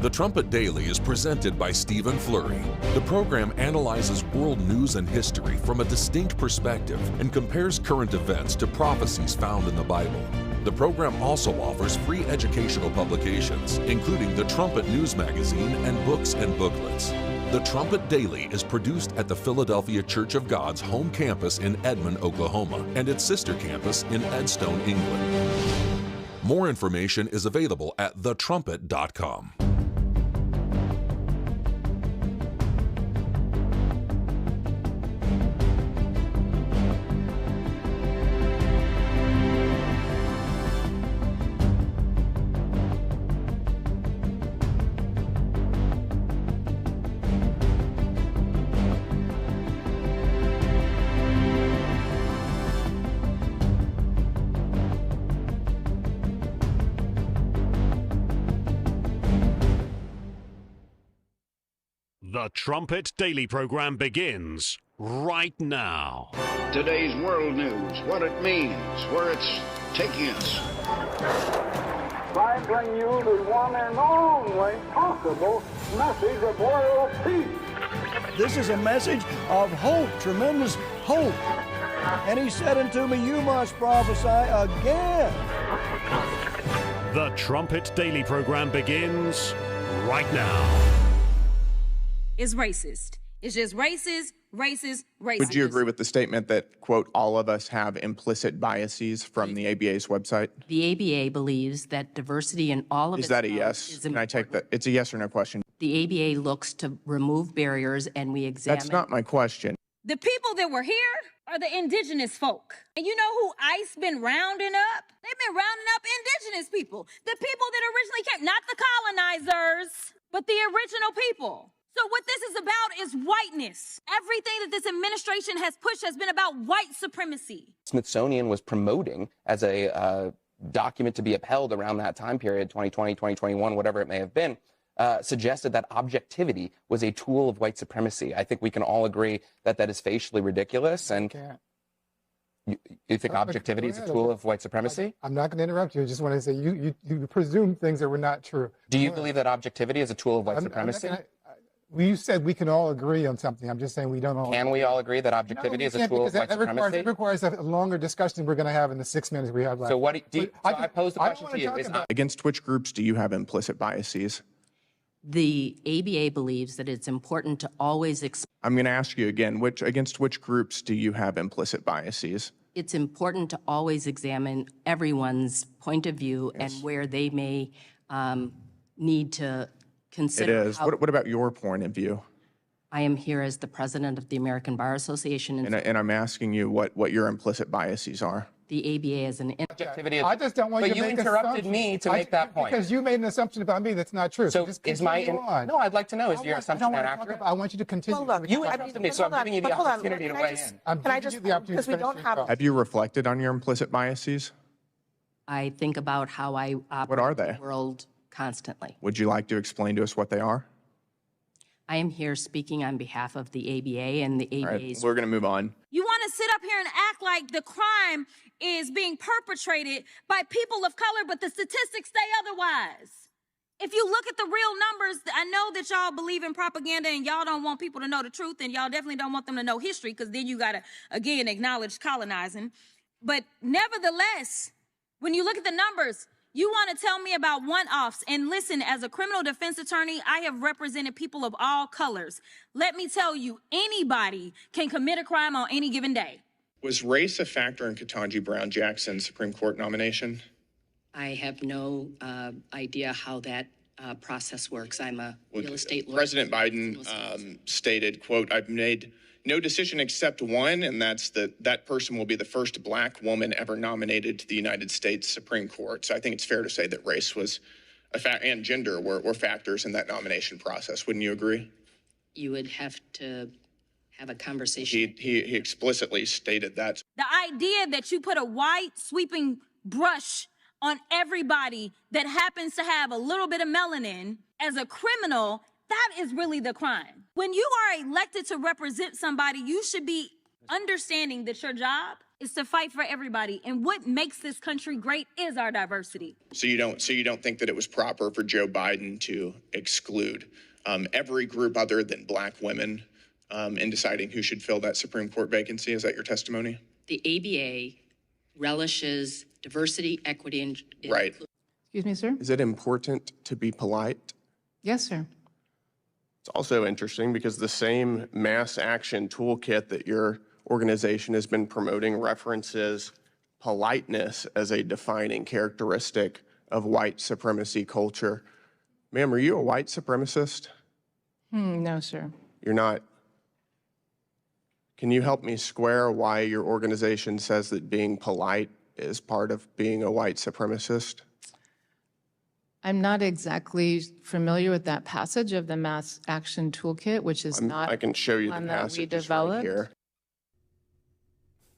The Trumpet Daily is presented by Stephen Flurry. The program analyzes world news and history from a distinct perspective and compares current events to prophecies found in the Bible. The program also offers free educational publications, including the Trumpet News Magazine and books and booklets. The Trumpet Daily is produced at the Philadelphia Church of God's home campus in Edmond, Oklahoma, and its sister campus in Edstone, England. More information is available at thetrumpet.com. The Trumpet Daily program begins right now. Today's world news, what it means, where it's taking us. I bring you the one and only possible message of world peace. This is a message of hope, tremendous hope. And he said unto me, you must prophesy again. The Trumpet Daily program begins right now. Is racist. It's just racist. Would you agree with the statement that, quote, all of us have implicit biases from the ABA's website? The ABA believes that diversity in all of its Is that a yes? Can I take that? It's a yes or no question. The ABA looks to remove barriers, and we examine... That's not my question. The people that were here are the indigenous folk. And you know who ICE been rounding up? They've been rounding up indigenous people. The people that originally came, not the colonizers, but the original people. So what this is about is whiteness. Everything that this administration has pushed has been about white supremacy. Smithsonian was promoting as a document to be upheld around that time period, 2020, 2021, whatever it may have been, suggested that objectivity was a tool of white supremacy. I think we can all agree that that is facially ridiculous. And you think objectivity is a tool of white supremacy? I'm not going to interrupt you. I just want to say you presume things that were not true. Do you believe that objectivity is a tool of white supremacy? You said we can all agree on something. I'm just saying we don't all. Can we all agree that objectivity is a tool of white supremacy? It requires a longer discussion we're going to have in the 6 minutes we have left. So what do you, I pose the question to you. Against which groups do you have implicit biases? The ABA believes that it's important to always... I'm going to ask you again, against which groups do you have implicit biases? It's important to always examine everyone's point of view and where they may need to consider... It is. What about your point of view? I am here as the president of the American Bar Association. And I'm asking you what your implicit biases are. The ABA is an... Objectivity. I just don't want you to make interrupted me to make that point. Because you made an assumption about me that's not true. So just is my... No, I'd like to know, is your assumption inaccurate? I want you to continue. Hold on. You interrupted me, so I'm giving you the opportunity to weigh in. Can I just, because we don't have... Have you reflected on your implicit biases? I think about how I operate what are they? in the world constantly. Would you like to explain to us what they are? I am here speaking on behalf of the ABA and the ABA's... All right, we're going to move on. You want to sit up here and act like the crime is being perpetrated by people of color, but the statistics say otherwise. If you look at the real numbers, I know that y'all believe in propaganda and y'all don't want people to know the truth, and y'all definitely don't want them to know history, because then you got to, again, acknowledge colonizing. But nevertheless, when you look at the numbers, you want to tell me about one-offs. And listen, as a criminal defense attorney, I have represented people of all colors. Let me tell you, anybody can commit a crime on any given day. Was race a factor in Ketanji Brown Jackson's Supreme Court nomination? I have no idea how that process works. I'm a real estate lawyer. President Biden stated, quote, I've made no decision except one, and that's that person will be the first black woman ever nominated to the United States Supreme Court. So I think it's fair to say that race was and gender were factors in that nomination process. Wouldn't you agree? You would have to have a conversation. He explicitly stated that. The idea that you put a white sweeping brush on everybody that happens to have a little bit of melanin as a criminal, that is really the crime. When you are elected to represent somebody, you should be understanding that your job is to fight for everybody. And what makes this country great is our diversity. So you don't think that it was proper for Joe Biden to exclude every group other than black women in deciding who should fill that Supreme Court vacancy? Is that your testimony? The ABA relishes diversity, equity, and... Right. Excuse me, sir? Is it important to be polite? Yes, sir. It's also interesting because the same mass action toolkit that your organization has been promoting references politeness as a defining characteristic of white supremacy culture. Ma'am, are you a white supremacist? No, sir. You're not. Can you help me square why your organization says that being polite is part of being a white supremacist? I'm not exactly familiar with that passage of the Mass Action Toolkit, which is not I can show you the one that we passage right developed. here.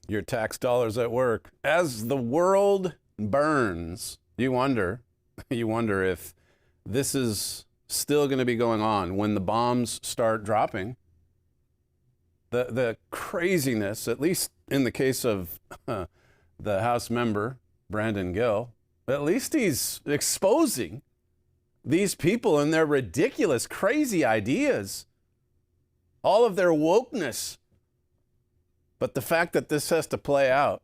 Your tax dollars at work. As the world burns, you wonder if this is still going to be going on when the bombs start dropping. The craziness, at least in the case of the House member, Brandon Gill, at least he's exposing these people and their ridiculous, crazy ideas, all of their wokeness. But the fact that this has to play out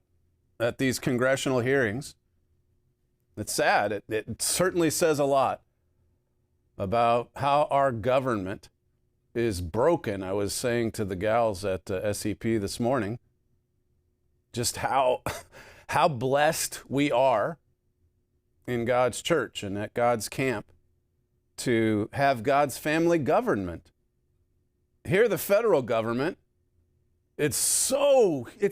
at these congressional hearings, it's sad. It certainly says a lot about how our government is broken. I was saying to the gals at SEP this morning just how blessed we are in God's church and at God's camp to have God's family government. Here, the federal government, it's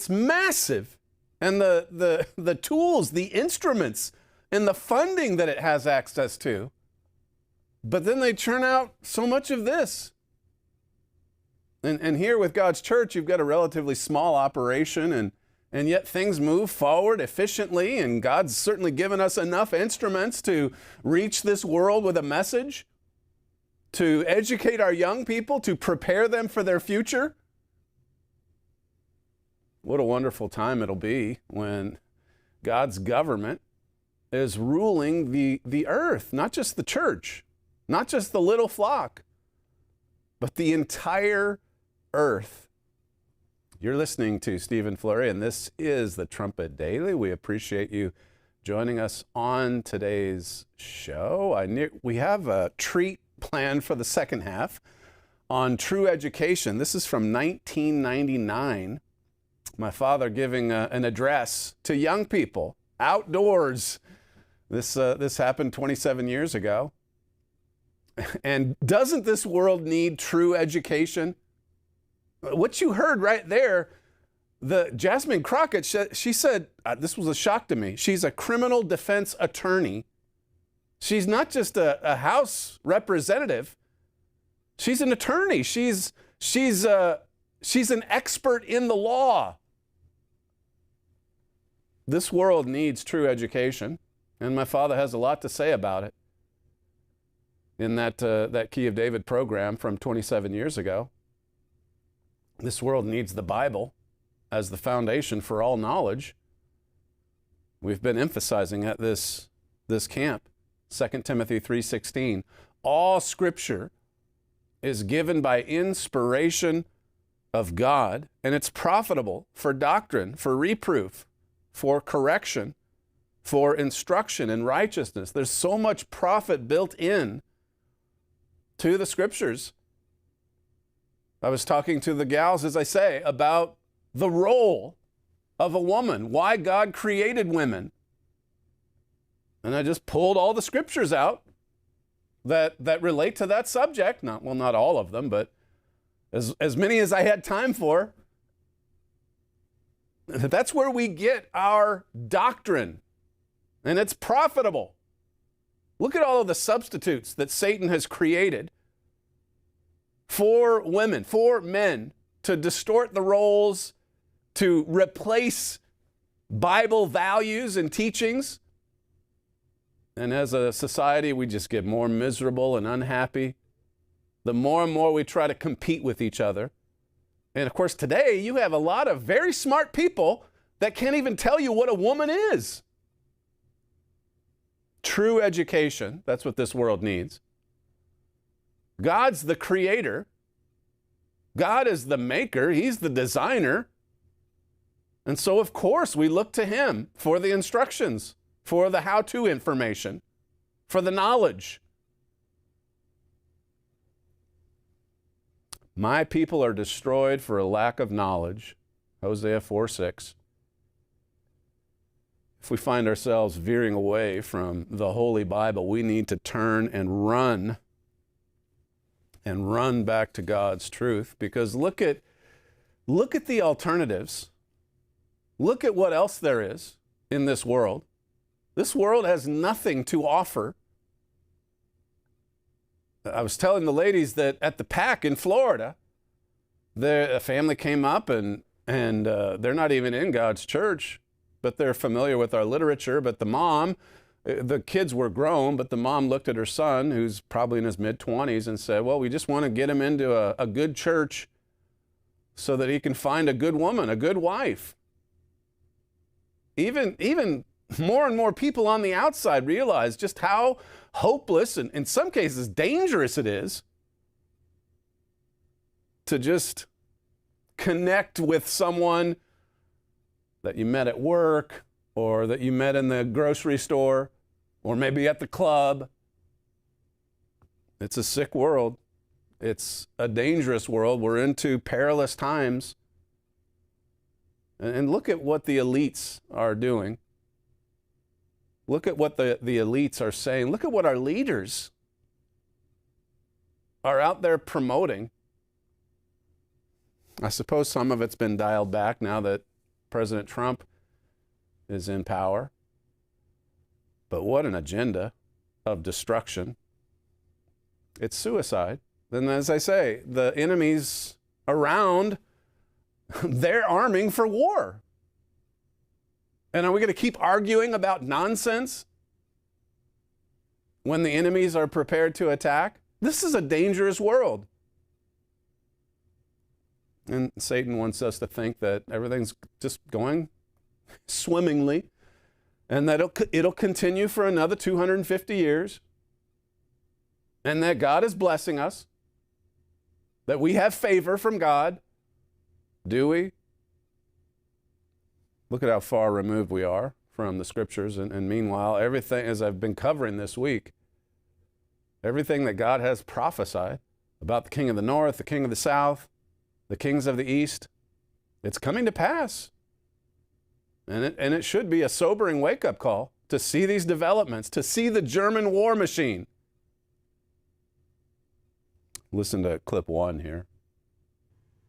massive. And the tools, the instruments, and the funding that it has access to. But then they churn out so much of this. And here with God's church, you've got a relatively small operation, and yet things move forward efficiently, and God's certainly given us enough instruments to reach this world with a message, to educate our young people, to prepare them for their future. What a wonderful time it'll be when God's government is ruling the earth, not just the church, not just the little flock, but the entire earth. You're listening to Stephen Flurry, and this is the Trumpet Daily. We appreciate you joining us on today's show. We have a treat planned for the second half on true education. This is from 1999. My father giving an address to young people outdoors. This happened 27 years ago. And doesn't this world need true education? What you heard right there, Jasmine Crockett, she said, this was a shock to me. She's a criminal defense attorney. She's not just a House representative. She's an attorney. She's an expert in the law. This world needs true education, and my father has a lot to say about it in that Key of David program from 27 years ago. This world needs the Bible as the foundation for all knowledge. We've been emphasizing at this camp, 2 Timothy 3:16. All Scripture is given by inspiration of God, and it's profitable for doctrine, for reproof, for correction, for instruction in righteousness. There's so much profit built in to the Scriptures. I was talking to the gals, as I say, about the role of a woman, why God created women. And I just pulled all the Scriptures out that relate to that subject. Not all of them, but as many as I had time for. That's where we get our doctrine, and it's profitable. Look at all of the substitutes that Satan has created for women, for men, to distort the roles, to replace Bible values and teachings. And as a society, we just get more miserable and unhappy the more and more we try to compete with each other. And of course, today you have a lot of very smart people that can't even tell you what a woman is. True education, that's what this world needs. God's the creator. God is the maker. He's the designer. And so, of course, we look to Him for the instructions, for the how-to information, for the knowledge. My people are destroyed for a lack of knowledge. Hosea 4:6. If we find ourselves veering away from the Holy Bible, we need to turn and run back to God's truth, because look at the alternatives. Look at what else there is in this world. This world has nothing to offer. I was telling the ladies that at the PAC in Florida, a family came up and they're not even in God's church, but they're familiar with our literature. But the mom The kids were grown, but the mom looked at her son, who's probably in his mid-20s, and said, well, we just want to get him into a good church so that he can find a good woman, a good wife. Even more and more people on the outside realize just how hopeless and in some cases dangerous it is to just connect with someone that you met at work or that you met in the grocery store or maybe at the club. It's a sick world. It's a dangerous world. We're into perilous times. And look at what the elites are doing. Look at what the elites are saying. Look at what our leaders are out there promoting. I suppose some of it's been dialed back now that President Trump is in power. But what an agenda of destruction. It's suicide. And as I say, the enemies around, they're arming for war. And are we going to keep arguing about nonsense when the enemies are prepared to attack? This is a dangerous world. And Satan wants us to think that everything's just going swimmingly and that it'll continue for another 250 years and that God is blessing us, that we have favor from God. Do we? Look at how far removed we are from the scriptures. And meanwhile, everything, as I've been covering this week, everything that God has prophesied about the king of the north, the king of the south, the kings of the east, it's coming to pass. And it should be a sobering wake-up call to see these developments, to see the German war machine. Listen to clip 1 here.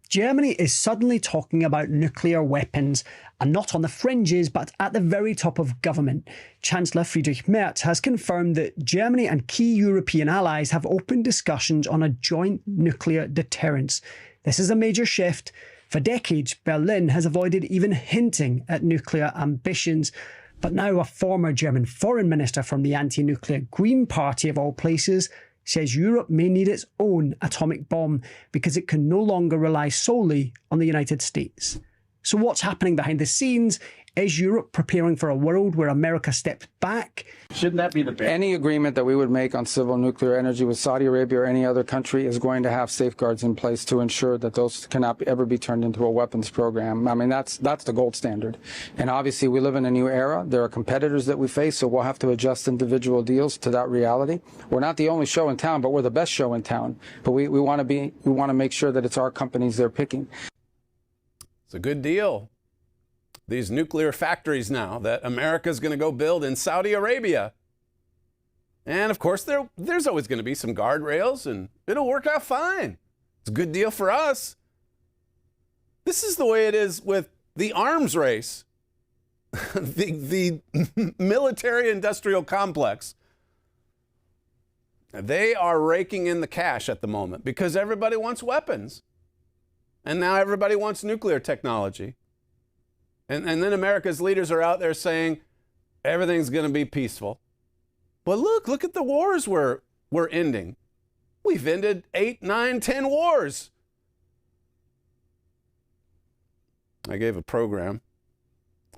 Germany is suddenly talking about nuclear weapons, and not on the fringes, but at the very top of government. Chancellor Friedrich Merz has confirmed that Germany and key European allies have opened discussions on a joint nuclear deterrence. This is a major shift. For decades, Berlin has avoided even hinting at nuclear ambitions. But now a former German foreign minister from the anti-nuclear Green Party, of all places, says Europe may need its own atomic bomb because it can no longer rely solely on the United States. So what's happening behind the scenes? Is Europe preparing for a world where America steps back? Shouldn't that be the best? Any agreement that we would make on civil nuclear energy with Saudi Arabia or any other country is going to have safeguards in place to ensure that those cannot ever be turned into a weapons program. I mean, that's the gold standard. And obviously, we live in a new era. There are competitors that we face, so we'll have to adjust individual deals to that reality. We're not the only show in town, but we're the best show in town. But we want to make sure that it's our companies they're picking. It's a good deal. These nuclear factories now that America's going to go build in Saudi Arabia. And of course, there's always going to be some guardrails and it'll work out fine. It's a good deal for us. This is the way it is with the arms race, the military industrial complex. They are raking in the cash at the moment because everybody wants weapons. And now everybody wants nuclear technology. And then America's leaders are out there saying everything's going to be peaceful. But look at the wars we're ending. We've ended 8, 9, 10 wars. I gave a program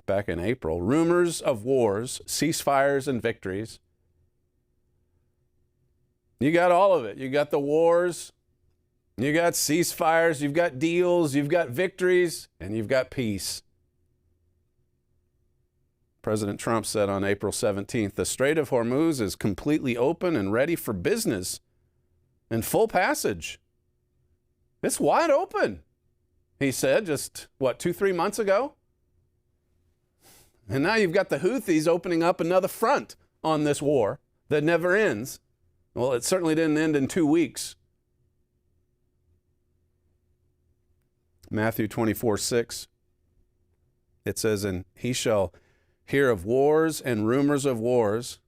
back in April, Rumors of Wars, Ceasefires and Victories. You got all of it. You got the wars, you got ceasefires, you've got deals, you've got victories, and you've got peace. President Trump said on April 17th, the Strait of Hormuz is completely open and ready for business and full passage. It's wide open, he said just, 2-3 months ago? And now you've got the Houthis opening up another front on this war that never ends. Well, it certainly didn't end in 2 weeks. Matthew 24:6, it says, and he shall hear of wars and rumors of wars.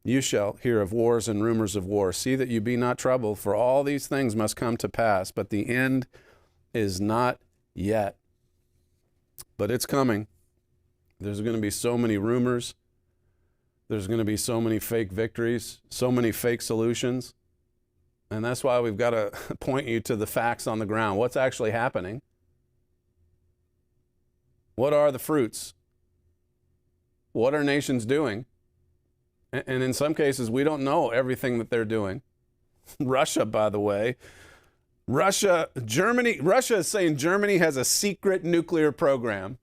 You shall hear of wars and rumors of wars. See that you be not troubled, for all these things must come to pass, but the end is not yet. But it's coming. There's going to be so many rumors. There's going to be so many fake victories, so many fake solutions. And that's why we've got to point you to the facts on the ground. What's actually happening? What are the fruits? What are nations doing? And in some cases, we don't know everything that they're doing. Russia, by the way. Russia is saying Germany has a secret nuclear program.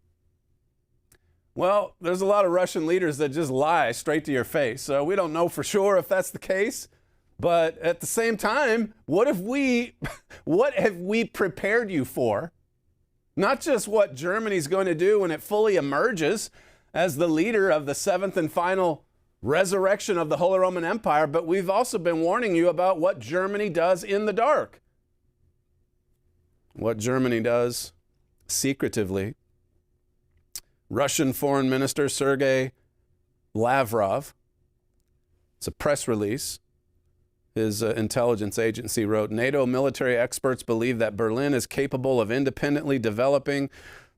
Well, there's a lot of Russian leaders that just lie straight to your face. So we don't know for sure if that's the case. But at the same time, what have we prepared you for? Not just what Germany's going to do when it fully emerges as the leader of the seventh and final resurrection of the Holy Roman Empire, but we've also been warning you about what Germany does in the dark. What Germany does secretively. Russian Foreign Minister Sergei Lavrov, it's a press release, his intelligence agency wrote, NATO military experts believe that Berlin is capable of independently developing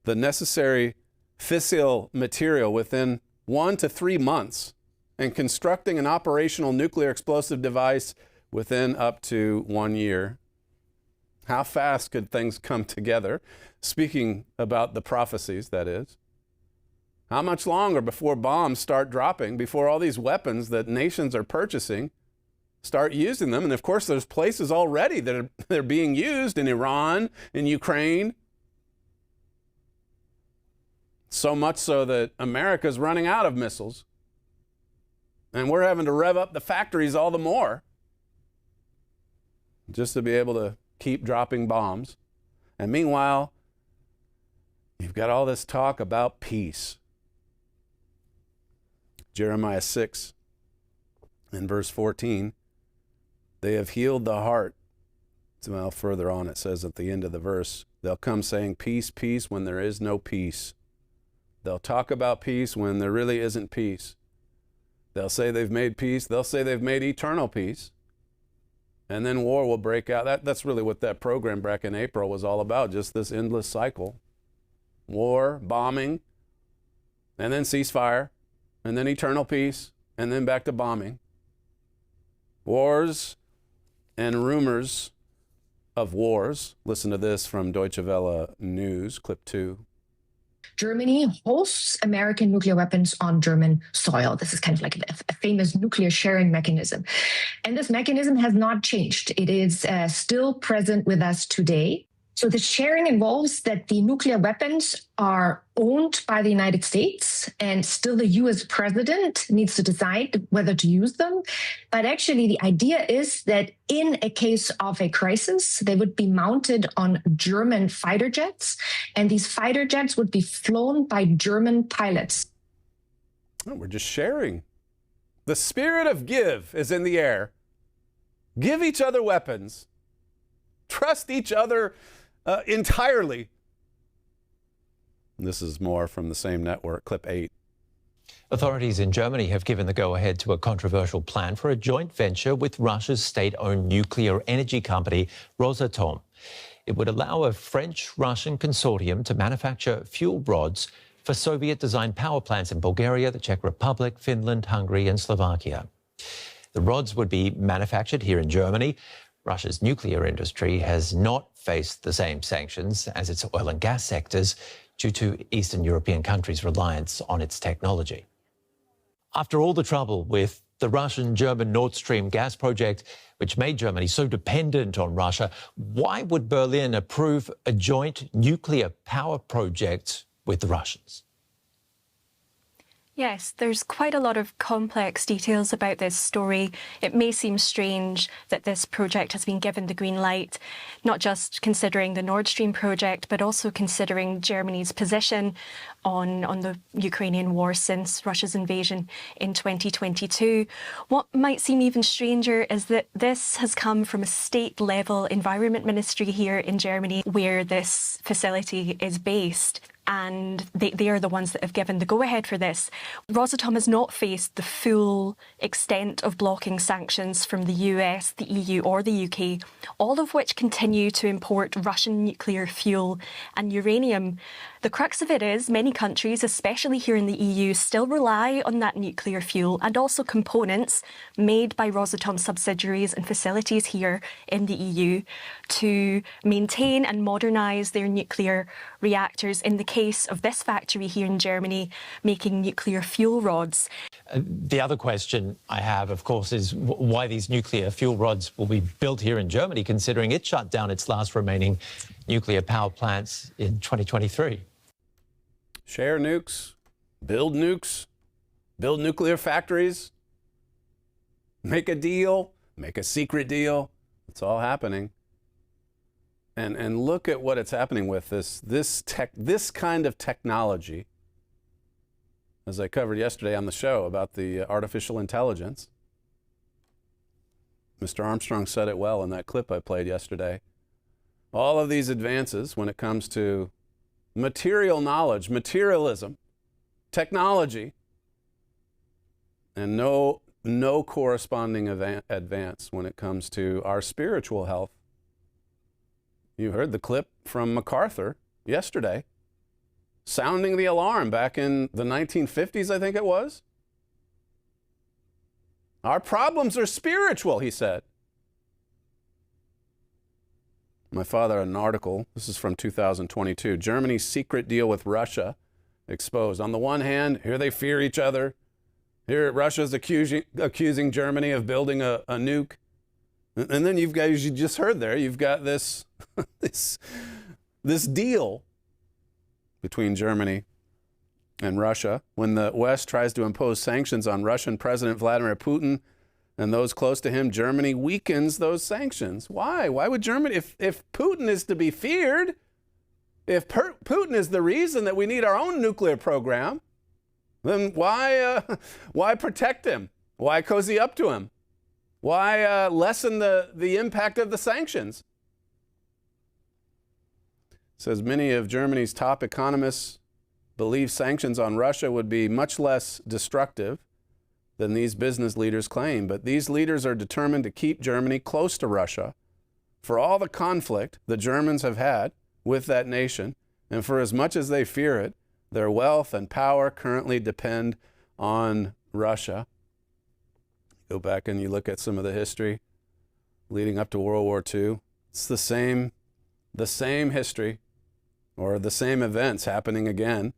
the necessary fissile material within 1 to 3 months and constructing an operational nuclear explosive device within up to 1 year. How fast could things come together? Speaking about the prophecies, that is. How much longer before bombs start dropping, before all these weapons that nations are purchasing start using them? And of course, there's places already that they're being used in Iran, in Ukraine. So much so that America's running out of missiles. And we're having to rev up the factories all the more just to be able to keep dropping bombs. And meanwhile, you've got all this talk about peace. Jeremiah 6 and verse 14, they have healed the heart. Well, further on it says at the end of the verse, they'll come saying, peace, peace, when there is no peace. They'll talk about peace when there really isn't peace. They'll say they've made peace. They'll say they've made eternal peace. And then war will break out. That's really what that program back in April was all about, just this endless cycle. War, bombing, and then ceasefire, and then eternal peace, and then back to bombing. Wars and rumors of wars. Listen to this from Deutsche Welle News, clip 2. Germany hosts American nuclear weapons on German soil. This is kind of like a famous nuclear sharing mechanism. And this mechanism has not changed. It is still present with us today. So the sharing involves that the nuclear weapons are owned by the United States, and still the US president needs to decide whether to use them. But actually, the idea is that in a case of a crisis, they would be mounted on German fighter jets, and these fighter jets would be flown by German pilots. Oh, we're just sharing. The spirit of give is in the air. Give each other weapons. Trust each other entirely. This is more from the same network, clip 8. Authorities in Germany have given the go-ahead to a controversial plan for a joint venture with Russia's state-owned nuclear energy company, Rosatom. It would allow a French-Russian consortium to manufacture fuel rods for Soviet-designed power plants in Bulgaria, the Czech Republic, Finland, Hungary, and Slovakia. The rods would be manufactured here in Germany. Russia's nuclear industry has not faced the same sanctions as its oil and gas sectors due to Eastern European countries' reliance on its technology. After all the trouble with the Russian-German Nord Stream gas project, which made Germany so dependent on Russia, why would Berlin approve a joint nuclear power project with the Russians? Yes, there's quite a lot of complex details about this story. It may seem strange that this project has been given the green light, not just considering the Nord Stream project, but also considering Germany's position on the Ukrainian war since Russia's invasion in 2022. What might seem even stranger is that this has come from a state-level environment ministry here in Germany, where this facility is based. And they are the ones that have given the go-ahead for this. Rosatom has not faced the full extent of blocking sanctions from the US, the EU or the UK, all of which continue to import Russian nuclear fuel and uranium. The crux of it is many countries, especially here in the EU, still rely on that nuclear fuel and also components made by Rosatom subsidiaries and facilities here in the EU to maintain and modernise their nuclear reactors. In the case of this factory here in Germany, making nuclear fuel rods. The other question I have, of course, is why these nuclear fuel rods will be built here in Germany, considering it shut down its last remaining nuclear power plants in 2023. Share nukes, build nuclear factories, make a deal, make a secret deal. It's all happening. And look at what it's happening with this kind of technology. As I covered yesterday on the show about the artificial intelligence. Mr. Armstrong said it well in that clip I played yesterday. All of these advances when it comes to material knowledge, materialism, technology, and no corresponding advance when it comes to our spiritual health. You heard the clip from MacArthur yesterday, sounding the alarm back in the 1950s, I think it was. Our problems are spiritual, he said. My father had an article, this is from 2022, Germany's secret deal with Russia exposed. On the one hand, here they fear each other. Here Russia's accusing Germany of building a nuke. And then you've got, as you just heard there, you've got this, this deal between Germany and Russia when the West tries to impose sanctions on Russian President Vladimir Putin and those close to him, Germany weakens those sanctions. Why? Why would Germany, if Putin is to be feared, if Putin is the reason that we need our own nuclear program, then why protect him? Why cozy up to him? Why lessen the impact of the sanctions? It says many of Germany's top economists believe sanctions on Russia would be much less destructive than these business leaders claim. But these leaders are determined to keep Germany close to Russia for all the conflict the Germans have had with that nation, and for as much as they fear it, their wealth and power currently depend on Russia. Go back and you look at some of the history leading up to World War II. It's the same history or the same events happening again.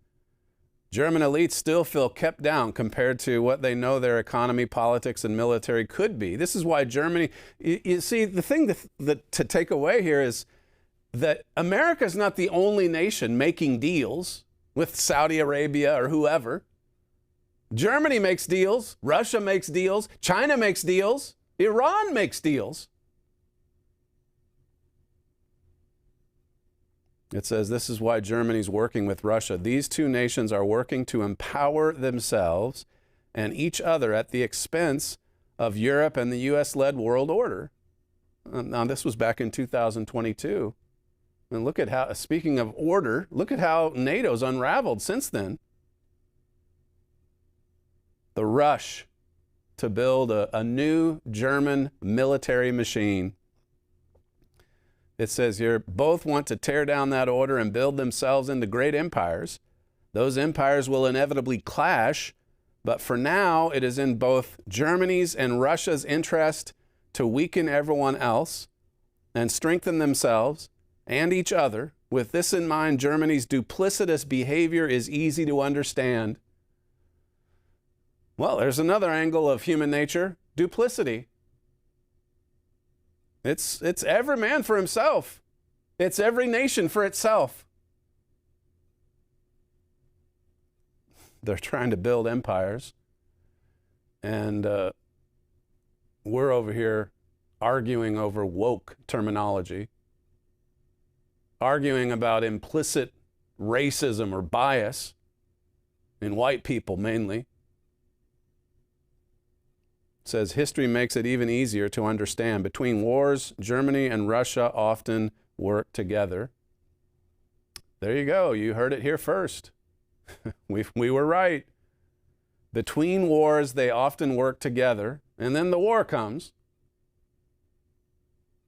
German elites still feel kept down compared to what they know their economy, politics, and military could be. This is why Germany, you see, the thing to take away here is that America is not the only nation making deals with Saudi Arabia or whoever. Germany makes deals, Russia makes deals, China makes deals, Iran makes deals. It says this is why Germany's working with Russia. These two nations are working to empower themselves and each other at the expense of Europe and the U.S.-led world order. Now, this was back in 2022. And look at how, speaking of order, look at how NATO's unraveled since then. The rush to build a new German military machine. It says here, both want to tear down that order and build themselves into great empires. Those empires will inevitably clash, but for now, it is in both Germany's and Russia's interest to weaken everyone else and strengthen themselves and each other. With this in mind, Germany's duplicitous behavior is easy to understand. Well, there's another angle of human nature, duplicity. It's every man for himself. It's every nation for itself. They're trying to build empires. And we're over here arguing over woke terminology, arguing about implicit racism or bias in white people mainly. It says history makes it even easier to understand. Between wars, Germany and Russia often work together. There you go. You heard it here first. We were right. Between wars, they often work together, and then the war comes.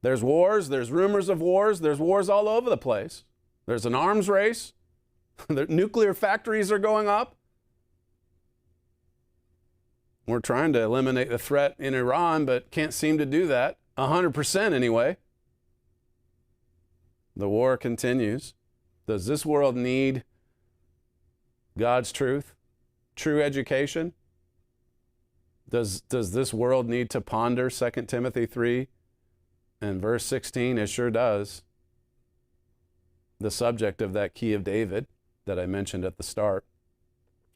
There's wars, there's rumors of wars, there's wars all over the place. There's an arms race. The nuclear factories are going up. We're trying to eliminate the threat in Iran, but can't seem to do that. 100% anyway. The war continues. Does this world need God's truth? True education? Does this world need to ponder 2 Timothy 3 and verse 16? It sure does. The subject of that key of David that I mentioned at the start.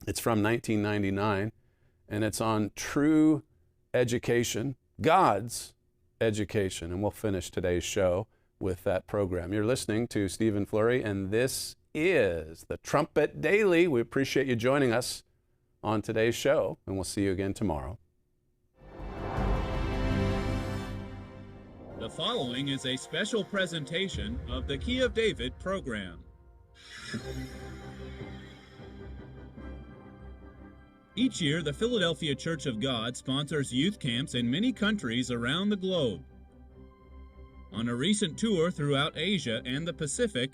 It's from 1999, and it's on true education, God's education. And we'll finish today's show with that program. You're listening to Stephen Flurry, and this is the Trumpet Daily. We appreciate you joining us on today's show, and we'll see you again tomorrow. The following is a special presentation of the Key of David program. Each year, the Philadelphia Church of God sponsors youth camps in many countries around the globe. On a recent tour throughout Asia and the Pacific,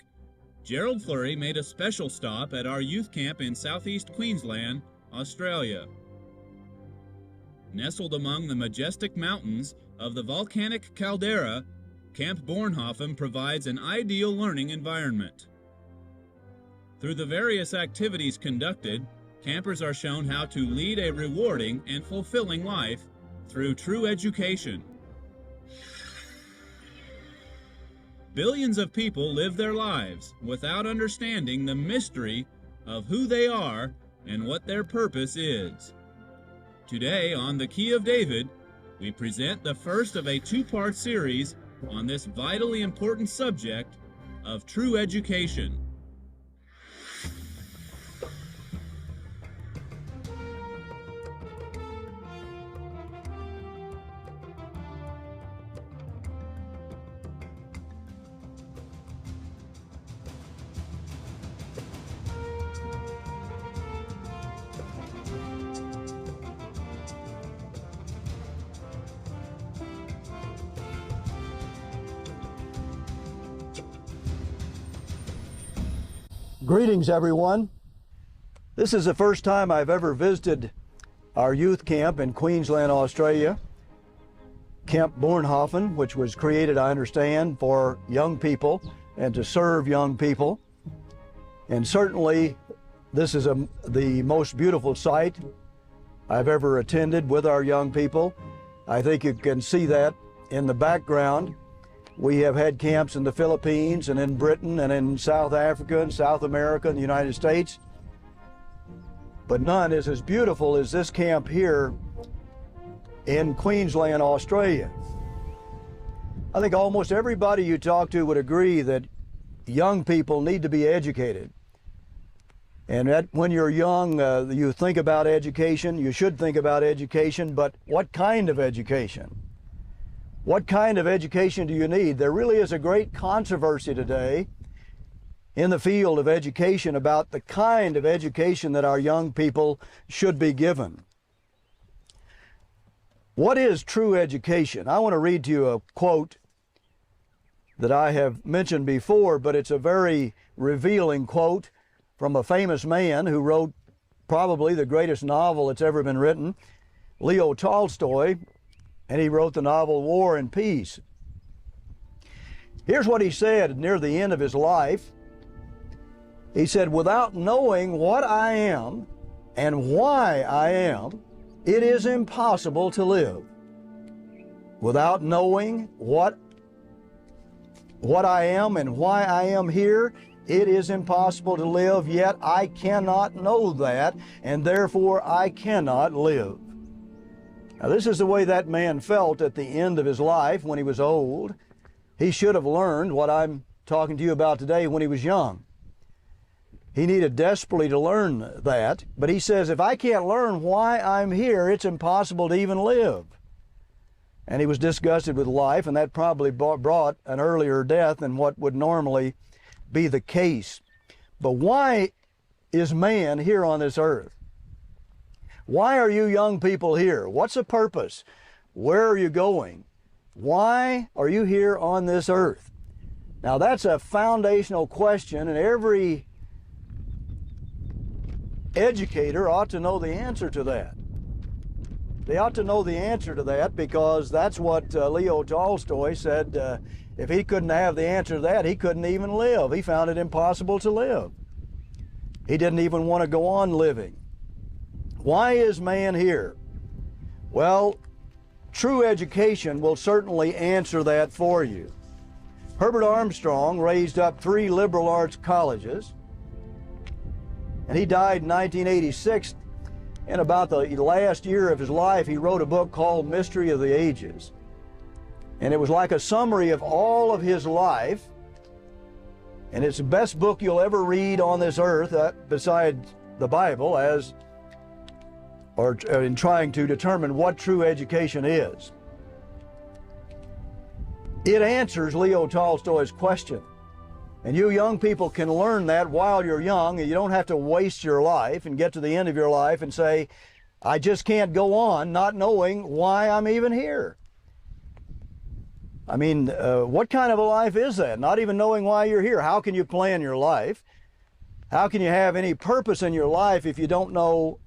Gerald Flurry made a special stop at our youth camp in southeast Queensland, Australia. Nestled among the majestic mountains of the volcanic caldera, Camp Bornhofen provides an ideal learning environment. Through the various activities conducted, campers are shown how to lead a rewarding and fulfilling life through true education. Billions of people live their lives without understanding the mystery of who they are and what their purpose is. Today on the Key of David, we present the first of a two-part series on this vitally important subject of true education. Greetings, everyone. This is the first time I've ever visited our youth camp in Queensland, Australia, Camp Bornhofen, which was created, I understand, for young people and to serve young people. And certainly, this is the most beautiful site I've ever attended with our young people. I think you can see that in the background. We have had camps in the Philippines and in Britain and in South Africa and South America and the United States. But none is as beautiful as this camp here in Queensland, Australia. I think almost everybody you talk to would agree that young people need to be educated. And when you're young, you think about education. You should think about education, but what kind of education? What kind of education do you need? There really is a great controversy today in the field of education about the kind of education that our young people should be given. What is true education? I want to read to you a quote that I have mentioned before, but it's a very revealing quote from a famous man who wrote probably the greatest novel that's ever been written, Leo Tolstoy. And he wrote the novel War and Peace. Here's what he said near the end of his life. He said, "Without knowing what I am and why I am, it is impossible to live. Without knowing what I am and why I am here, it is impossible to live, yet I cannot know that, and therefore I cannot live." Now, this is the way that man felt at the end of his life when he was old. He should have learned what I'm talking to you about today when he was young. He needed desperately to learn that, but he says, if I can't learn why I'm here, it's impossible to even live. And he was disgusted with life, and that probably brought an earlier death than what would normally be the case. But why is man here on this earth? Why are you young people here? What's the purpose? Where are you going? Why are you here on this earth? Now, that's a foundational question, and every educator ought to know the answer to that. They ought to know the answer to that, because that's what Leo Tolstoy said. If he couldn't have the answer to that, he couldn't even live. He found it impossible to live. He didn't even want to go on living. Why is man here? Well, true education will certainly answer that for you. Herbert Armstrong raised up 3 liberal arts colleges, and he died in 1986. In about the last year of his life, he wrote a book called Mystery of the Ages. And it was like a summary of all of his life. And it's the best book you'll ever read on this earth, besides the Bible, in trying to determine what true education is. It answers Leo Tolstoy's question. And you young people can learn that while you're young, and you don't have to waste your life and get to the end of your life and say, I just can't go on not knowing why I'm even here. I mean, what kind of a life is that? Not even knowing why you're here. How can you plan your life? How can you have any purpose in your life if you don't know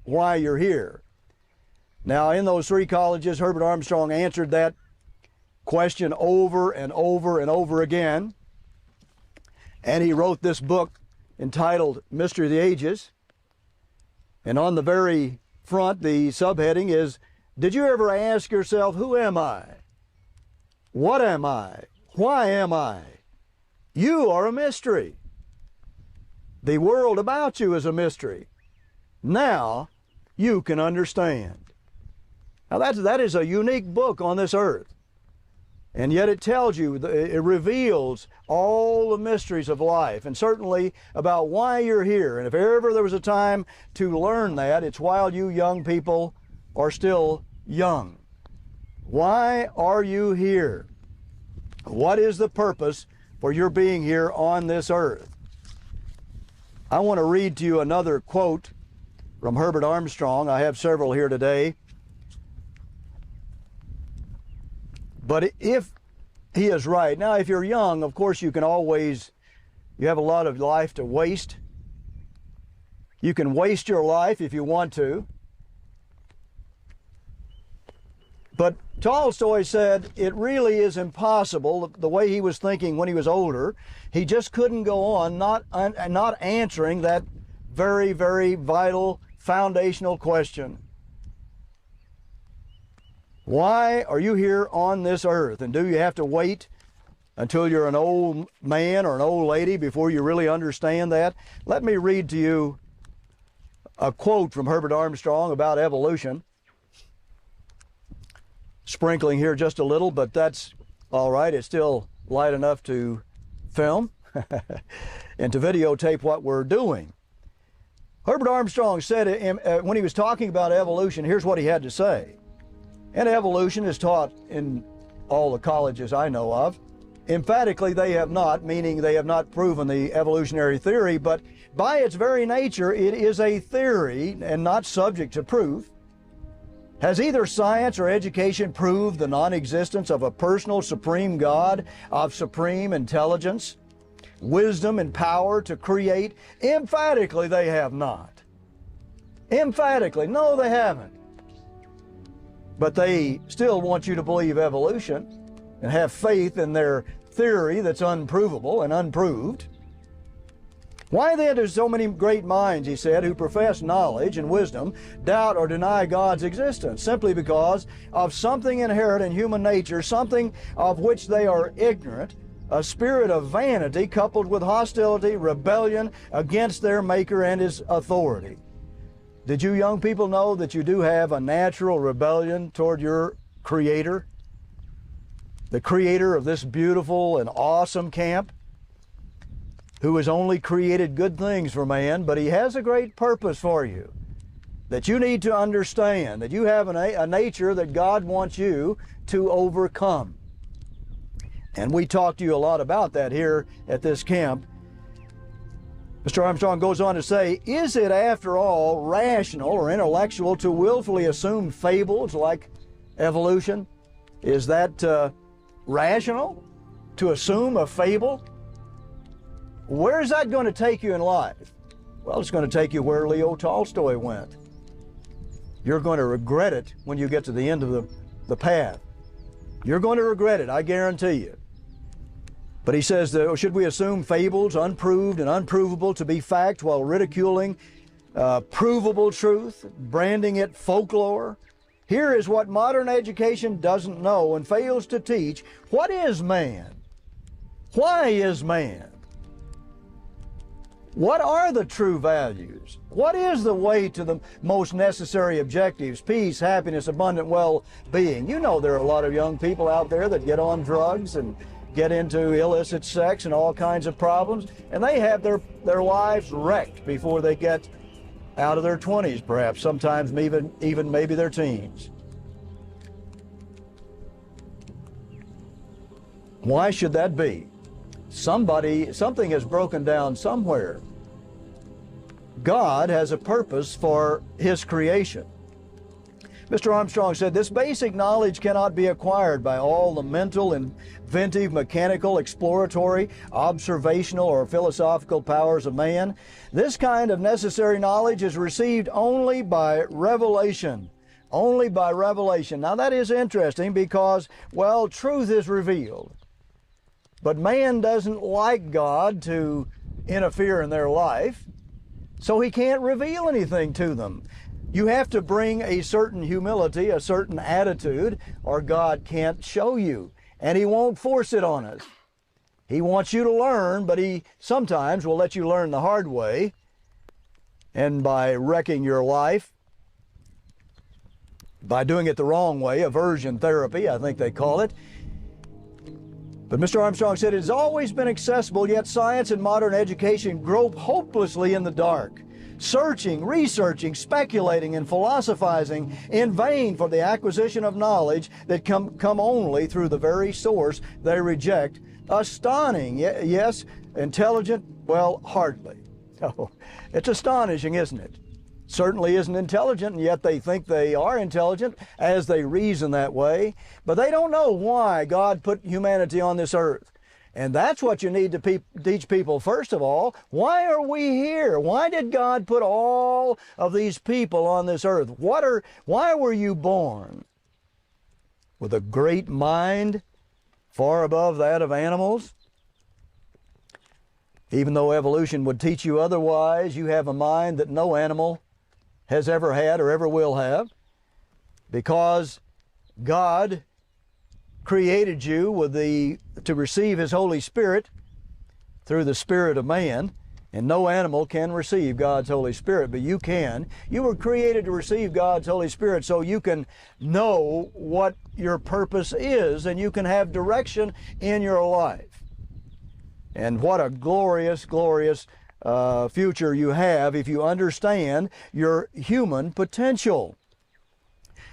why you're here? Now, in those 3 colleges, Herbert Armstrong answered that question over and over and over again. And he wrote this book entitled Mystery of the Ages. And on the very front, the subheading is, did you ever ask yourself, who am I? What am I? Why am I? You are a mystery. The world about you is a mystery. Now you can understand. Now that is a unique book on this earth. And yet it tells you, it reveals all the mysteries of life, and certainly about why you're here. And if ever there was a time to learn that, it's while you young people are still young. Why are you here? What is the purpose for your being here on this earth? I want to read to you another quote from Herbert Armstrong. I have several here today. But if he is right, now if you're young, of course you have a lot of life to waste. You can waste your life if you want to. But Tolstoy said it really is impossible, the way he was thinking when he was older. He just couldn't go on not answering that very, very vital, foundational question. Why are you here on this earth? And do you have to wait until you're an old man or an old lady before you really understand that? Let me read to you a quote from Herbert Armstrong about evolution. Sprinkling here just a little, but that's all right. It's still light enough to film and to videotape what we're doing. Herbert Armstrong said when he was talking about evolution, here's what he had to say. And evolution is taught in all the colleges I know of. Emphatically, they have not, meaning they have not proven the evolutionary theory, but by its very nature, it is a theory and not subject to proof. Has either science or education proved the non-existence of a personal supreme God of supreme intelligence, wisdom, and power to create? Emphatically, they have not. Emphatically, no, they haven't. But they still want you to believe evolution and have faith in their theory that's unprovable and unproved. Why then do so many great minds, he said, who profess knowledge and wisdom, doubt or deny God's existence? Simply because of something inherent in human nature, something of which they are ignorant, a spirit of vanity coupled with hostility, rebellion against their Maker and His authority. Did you young people know that you do have a natural rebellion toward your Creator? The Creator of this beautiful and awesome camp, who has only created good things for man, but He has a great purpose for you that you need to understand, that you have a nature that God wants you to overcome. And we talked to you a lot about that here at this camp. Mr. Armstrong goes on to say, is it after all rational or intellectual to willfully assume fables like evolution? Is that rational to assume a fable? Where is that going to take you in life? Well, it's going to take you where Leo Tolstoy went. You're going to regret it when you get to the end of the path. You're going to regret it, I guarantee you. But he says, should we assume fables, unproved and unprovable, to be fact while ridiculing provable truth, branding it folklore? Here is what modern education doesn't know and fails to teach. What is man? Why is man? What are the true values? What is the way to the most necessary objectives? Peace, happiness, abundant well-being. You know there are a lot of young people out there that get on drugs and get into illicit sex and all kinds of problems, and they have their lives wrecked before they get out of their 20s, perhaps, sometimes even maybe their teens. Why should that be? Something has broken down somewhere. God has a purpose for His creation. Mr. Armstrong said, this basic knowledge cannot be acquired by all the mental, inventive, mechanical, exploratory, observational, or philosophical powers of man. This kind of necessary knowledge is received only by revelation. Only by revelation. Now that is interesting because, well, truth is revealed. But man doesn't like God to interfere in their life, so He can't reveal anything to them. You have to bring a certain humility, a certain attitude, or God can't show you. And He won't force it on us. He wants you to learn, but He sometimes will let you learn the hard way. And by wrecking your life, by doing it the wrong way, aversion therapy, I think they call it. But Mr. Armstrong said, it has always been accessible, yet science and modern education grope hopelessly in the dark, searching, researching, speculating, and philosophizing in vain for the acquisition of knowledge that come only through the very source they reject. Astonishing, yes. Intelligent, well, hardly. Oh, it's astonishing, isn't it? Certainly isn't intelligent, and yet they think they are intelligent as they reason that way. But they don't know why God put humanity on this earth. And that's what you need to teach people, first of all. Why are we here? Why did God put all of these people on this earth? Why were you born? With a great mind far above that of animals? Even though evolution would teach you otherwise, you have a mind that no animal has ever had or ever will have, because God created you to receive His Holy Spirit through the Spirit of man, and no animal can receive God's Holy Spirit, but you can. You were created to receive God's Holy Spirit so you can know what your purpose is and you can have direction in your life. And what a glorious, glorious future you have if you understand your human potential.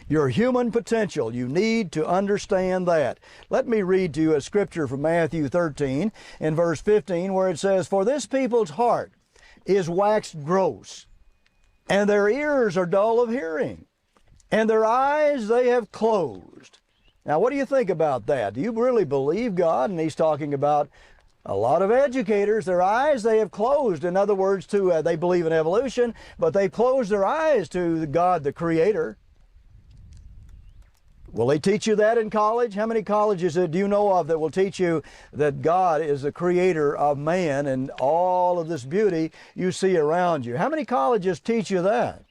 Your human potential. You need to understand that. Let me read to you a scripture from Matthew 13 in verse 15 where it says, for this people's heart is waxed gross, and their ears are dull of hearing, and their eyes they have closed. Now what do you think about that? Do you really believe God? And He's talking about a lot of educators, their eyes they have closed. In other words, they believe in evolution, but they closed their eyes to God, the Creator. Will they teach you that in college? How many colleges do you know of that will teach you that God is the creator of man and all of this beauty you see around you? How many colleges teach you that?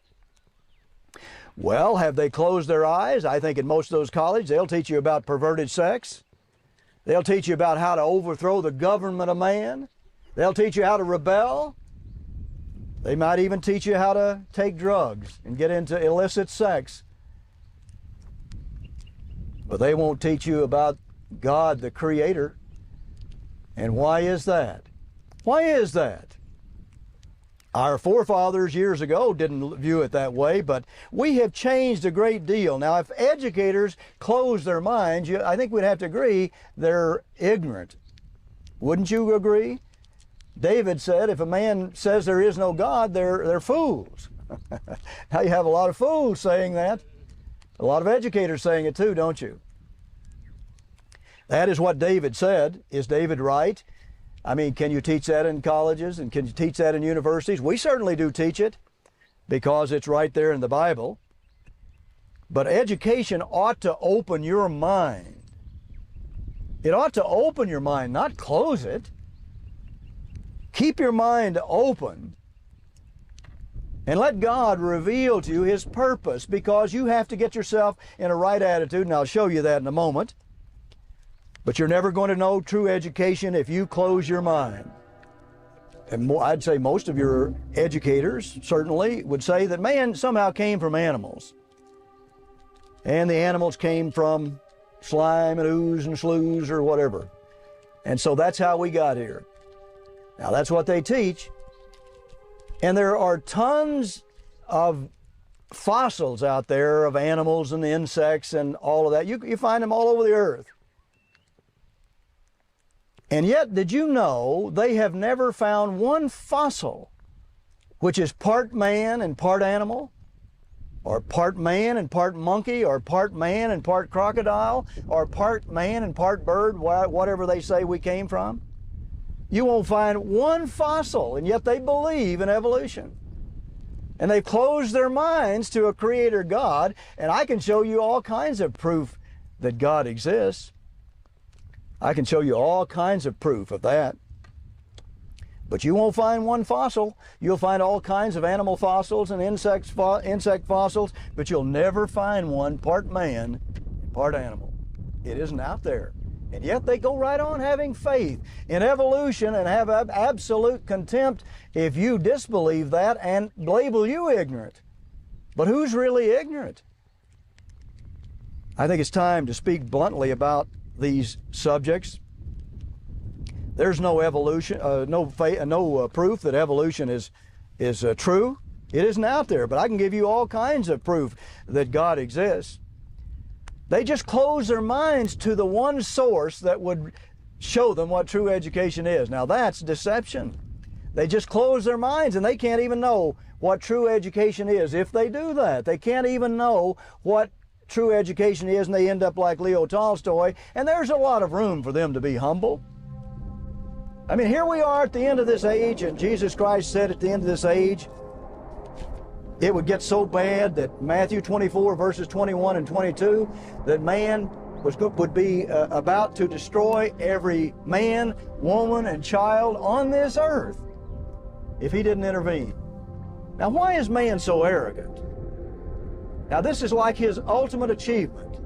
Well, have they closed their eyes? I think in most of those colleges, they'll teach you about perverted sex. They'll teach you about how to overthrow the government of man. They'll teach you how to rebel. They might even teach you how to take drugs and get into illicit sex. But they won't teach you about God, the Creator. And why is that? Why is that? Our forefathers years ago didn't view it that way, but we have changed a great deal. Now, if educators close their minds, I think we'd have to agree they're ignorant. Wouldn't you agree? David said, if a man says there is no God, they're fools. Now you have a lot of fools saying that. A lot of educators saying it too, don't you? That is what David said. Is David right? I mean, can you teach that in colleges and can you teach that in universities? We certainly do teach it because it's right there in the Bible. But education ought to open your mind. It ought to open your mind, not close it. Keep your mind open and let God reveal to you His purpose, because you have to get yourself in a right attitude, and I'll show you that in a moment. But you're never going to know true education if you close your mind. And I'd say most of your educators certainly would say that man somehow came from animals. And the animals came from slime and ooze and sloughs or whatever. And so that's how we got here. Now that's what they teach. And there are tons of fossils out there of animals and insects and all of that. You find them all over the earth. And yet, did you know they have never found one fossil which is part man and part animal, or part man and part monkey, or part man and part crocodile, or part man and part bird, whatever they say we came from? You won't find one fossil, and yet they believe in evolution. And they've closed their minds to a creator God, and I can show you all kinds of proof that God exists. I can show you all kinds of proof of that. But you won't find one fossil. You'll find all kinds of animal fossils and insect fossils, but you'll never find one part man and part animal. It isn't out there. And yet they go right on having faith in evolution and have absolute contempt if you disbelieve that and label you ignorant. But who's really ignorant? I think it's time to speak bluntly about these subjects. There's no evolution, no proof that evolution is true. It isn't out there, but I can give you all kinds of proof that God exists. They just close their minds to the one source that would show them what true education is. Now that's deception. They just close their minds and they can't even know what true education is. If they do that, they can't even know what true education is, and they end up like Leo Tolstoy, and there's a lot of room for them to be humble. I mean, here we are at the end of this age, and Jesus Christ said at the end of this age, it would get so bad that Matthew 24 verses 21 and 22, that man would be about to destroy every man, woman, and child on this earth if he didn't intervene. Now, why is man so arrogant? Now, this is like his ultimate achievement.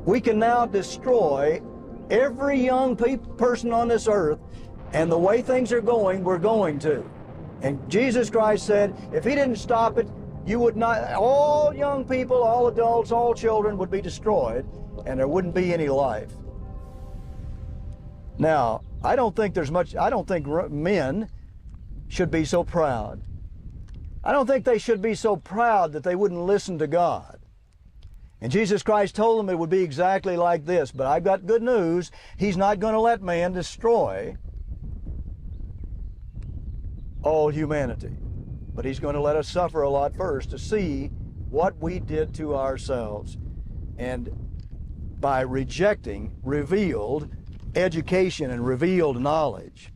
We can now destroy every young person on this earth, and the way things are going, we're going to. And Jesus Christ said, if he didn't stop it, you would not, all young people, all adults, all children would be destroyed, and there wouldn't be any life. Now, I don't think men should be so proud. I don't think they should be so proud that they wouldn't listen to God. And Jesus Christ told them it would be exactly like this, but I've got good news. He's not going to let man destroy all humanity, but he's going to let us suffer a lot first to see what we did to ourselves. And by rejecting revealed education and revealed knowledge.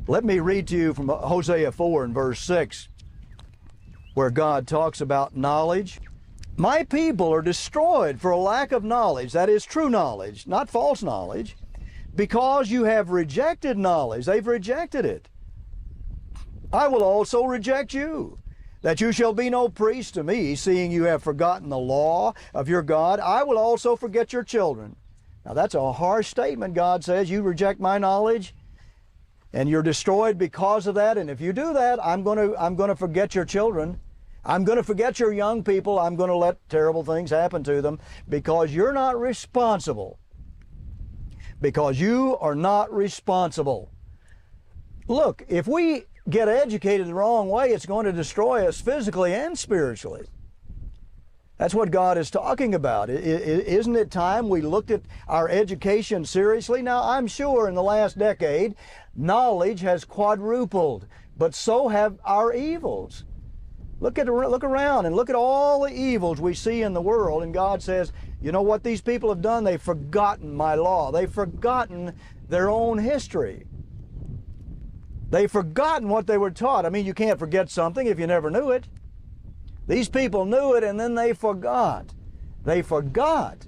Let me read to you from Hosea 4 and verse 6, where God talks about knowledge. My people are destroyed for a lack of knowledge, that is true knowledge, not false knowledge, because you have rejected knowledge. They've rejected it. I will also reject you, that you shall be no priest to me, seeing you have forgotten the law of your God. I will also forget your children. Now that's a harsh statement. God says, you reject my knowledge, and you're destroyed because of that. And if you do that, I'm going to forget your children. I'm going to forget your young people. I'm going to let terrible things happen to them because you're not responsible. Because you are not responsible. Look, if we get educated the wrong way, it's going to destroy us physically and spiritually. That's what God is talking about. Isn't it time we looked at our education seriously? Now, I'm sure in the last decade, knowledge has quadrupled, but so have our evils. Look around and look at all the evils we see in the world, and God says, you know what these people have done? They've forgotten my law. They've forgotten their own history. They've forgotten what they were taught. I mean, you can't forget something if you never knew it. These people knew it, and then they forgot. They forgot.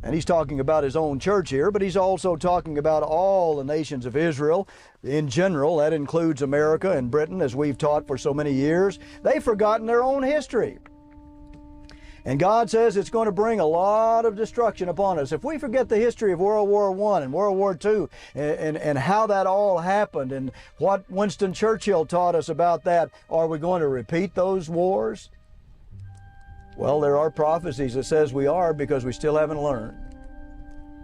And he's talking about his own church here, but he's also talking about all the nations of Israel in general. That includes America and Britain, as we've taught for so many years. They've forgotten their own history. And God says it's going to bring a lot of destruction upon us. If we forget the history of World War I and World War II and how that all happened and what Winston Churchill taught us about that, are we going to repeat those wars? Well, there are prophecies that says we are, because we still haven't learned.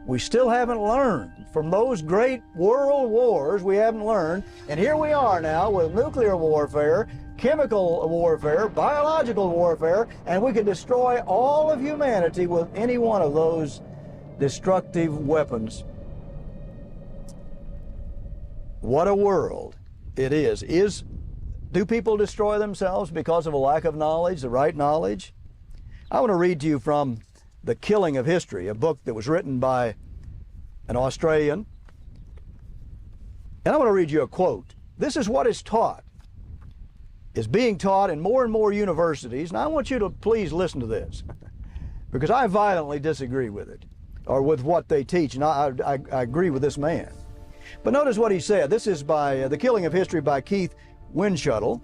We still haven't learned from those great world wars. We haven't learned. And here we are now with nuclear warfare, chemical warfare, biological warfare, and we can destroy all of humanity with any one of those destructive weapons. What a world it is. Do people destroy themselves because of a lack of knowledge, the right knowledge? I want to read to you from The Killing of History, a book that was written by an Australian. And I want to read you a quote. This is what is taught, is being taught in more and more universities. And I want you to please listen to this, because I violently disagree with it, or with what they teach. And I agree with this man. But notice what he said. This is by The Killing of History by Keith Winshuttle.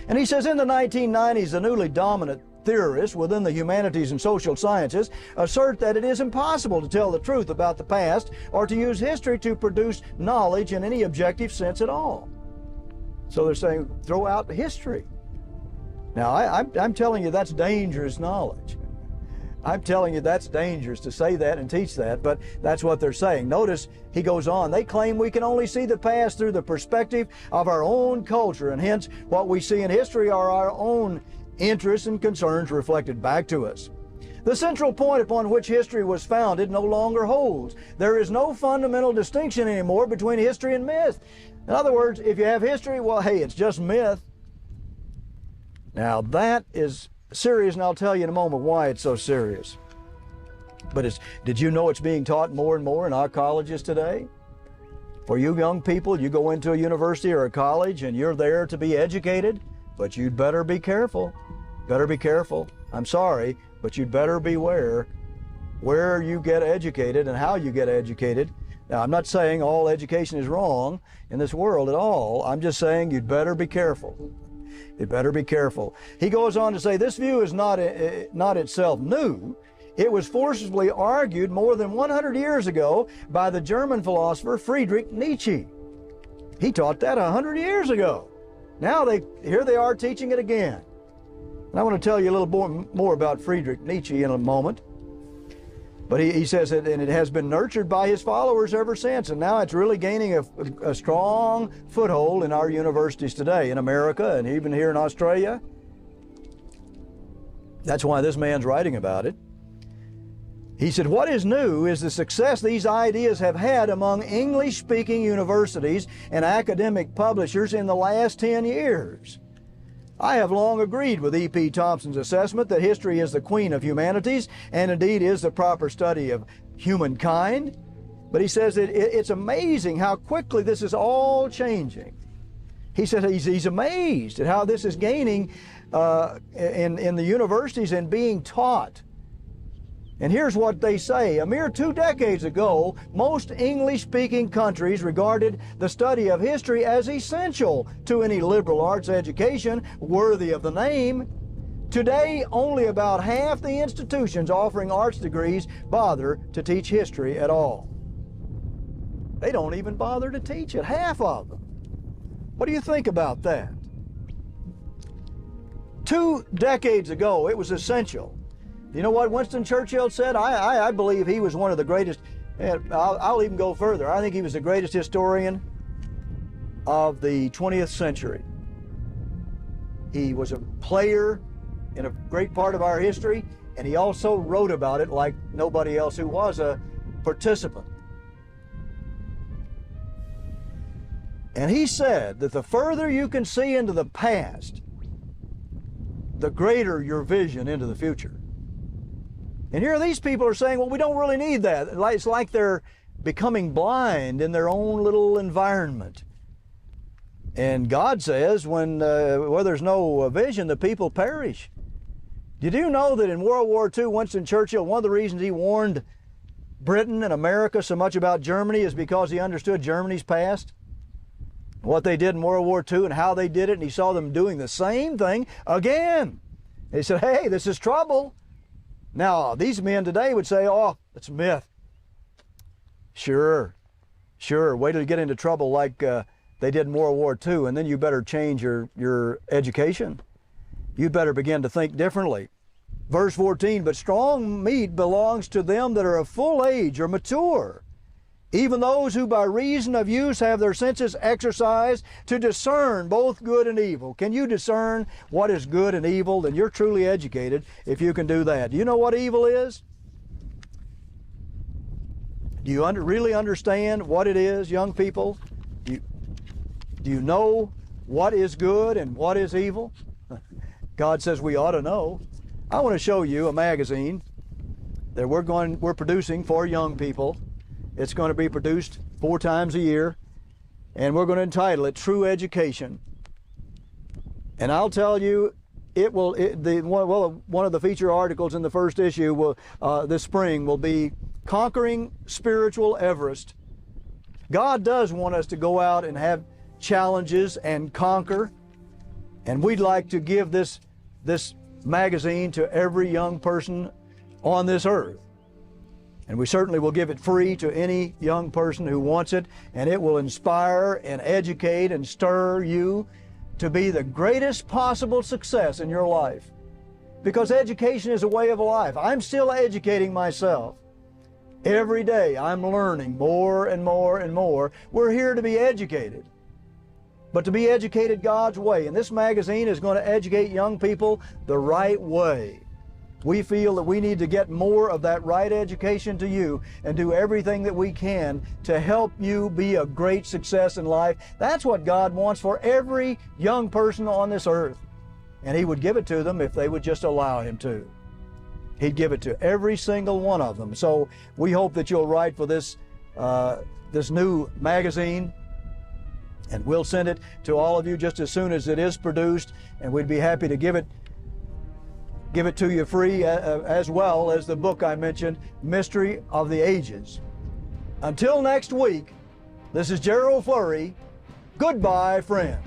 And he says, in the 1990s, the newly dominant theorists within the humanities and social sciences assert that it is impossible to tell the truth about the past or to use history to produce knowledge in any objective sense at all. So they're saying, throw out history. Now, I'm telling you that's dangerous knowledge. I'm telling you that's dangerous to say that and teach that, but that's what they're saying. Notice he goes on, they claim we can only see the past through the perspective of our own culture, and hence what we see in history are our own interests and concerns reflected back to us. The central point upon which history was founded no longer holds. There is no fundamental distinction anymore between history and myth. In other words, if you have history, well, hey, it's just myth. Now that is serious, and I'll tell you in a moment why it's so serious. But did you know it's being taught more and more in our colleges today? For you young people, you go into a university or a college and you're there to be educated, but you'd better be careful. Better be careful. I'm sorry, but you'd better beware where you get educated and how you get educated. Now, I'm not saying all education is wrong in this world at all. I'm just saying you'd better be careful. You'd better be careful. He goes on to say, this view is not itself new. It was forcibly argued more than 100 years ago by the German philosopher Friedrich Nietzsche. He taught that 100 years ago. Now here they are teaching it again. And I want to tell you a little more about Friedrich Nietzsche in a moment. But he says that, and it has been nurtured by his followers ever since, and now it's really gaining a strong foothold in our universities today, in America and even here in Australia. That's why this man's writing about it. He said, what is new is the success these ideas have had among English-speaking universities and academic publishers in the last 10 years. I have long agreed with E.P. Thompson's assessment that history is the queen of humanities and indeed is the proper study of humankind. But he says that it's amazing how quickly this is all changing. He said he's amazed at how this is gaining in the universities and being taught. And here's what they say. A mere 2 decades ago, most English-speaking countries regarded the study of history as essential to any liberal arts education worthy of the name. Today, only about half the institutions offering arts degrees bother to teach history at all. They don't even bother to teach it, half of them. What do you think about that? 2 decades ago, it was essential. You know what Winston Churchill said? I believe he was one of the greatest, and I'll even go further. I think he was the greatest historian of the 20th century. He was a player in a great part of our history, and he also wrote about it like nobody else who was a participant. And he said that the further you can see into the past, the greater your vision into the future. And here these people are saying, well, we don't really need that. It's like they're becoming blind in their own little environment. And God says, where there's no vision, the people perish. Did you know that in World War II, Winston Churchill, one of the reasons he warned Britain and America so much about Germany is because he understood Germany's past? What they did in World War II and how they did it, and he saw them doing the same thing again. He said, hey, this is trouble. Now, these men today would say, oh, it's a myth. Sure, wait till you get into trouble like they did in World War II, and then you better change your education. You better begin to think differently. Verse 14, but strong meat belongs to them that are of full age or mature, even those who by reason of use have their senses exercised to discern both good and evil. Can you discern what is good and evil? Then you're truly educated if you can do that. Do you know what evil is? Do you really understand what it is, young people? Do you know what is good and what is evil? God says we ought to know. I want to show you a magazine that we're producing for young people. It's going to be produced 4 times a year, and we're going to entitle it True Education. And I'll tell you, one of the feature articles in the first issue this spring will be Conquering Spiritual Everest. God does want us to go out and have challenges and conquer, and we'd like to give this magazine to every young person on this earth. And we certainly will give it free to any young person who wants it, and it will inspire and educate and stir you to be the greatest possible success in your life. Because education is a way of life. I'm still educating myself. Every day I'm learning more and more and more. We're here to be educated, but to be educated God's way. And this magazine is going to educate young people the right way. We feel that we need to get more of that right education to you and do everything that we can to help you be a great success in life. That's what God wants for every young person on this earth. And He would give it to them if they would just allow Him to. He'd give it to every single one of them. So we hope that you'll write for this new magazine, and we'll send it to all of you just as soon as it is produced, and we'd be happy to give it to you free, as well as the book I mentioned, Mystery of the Ages. Until next week, this is Gerald Flurry. Goodbye, friends.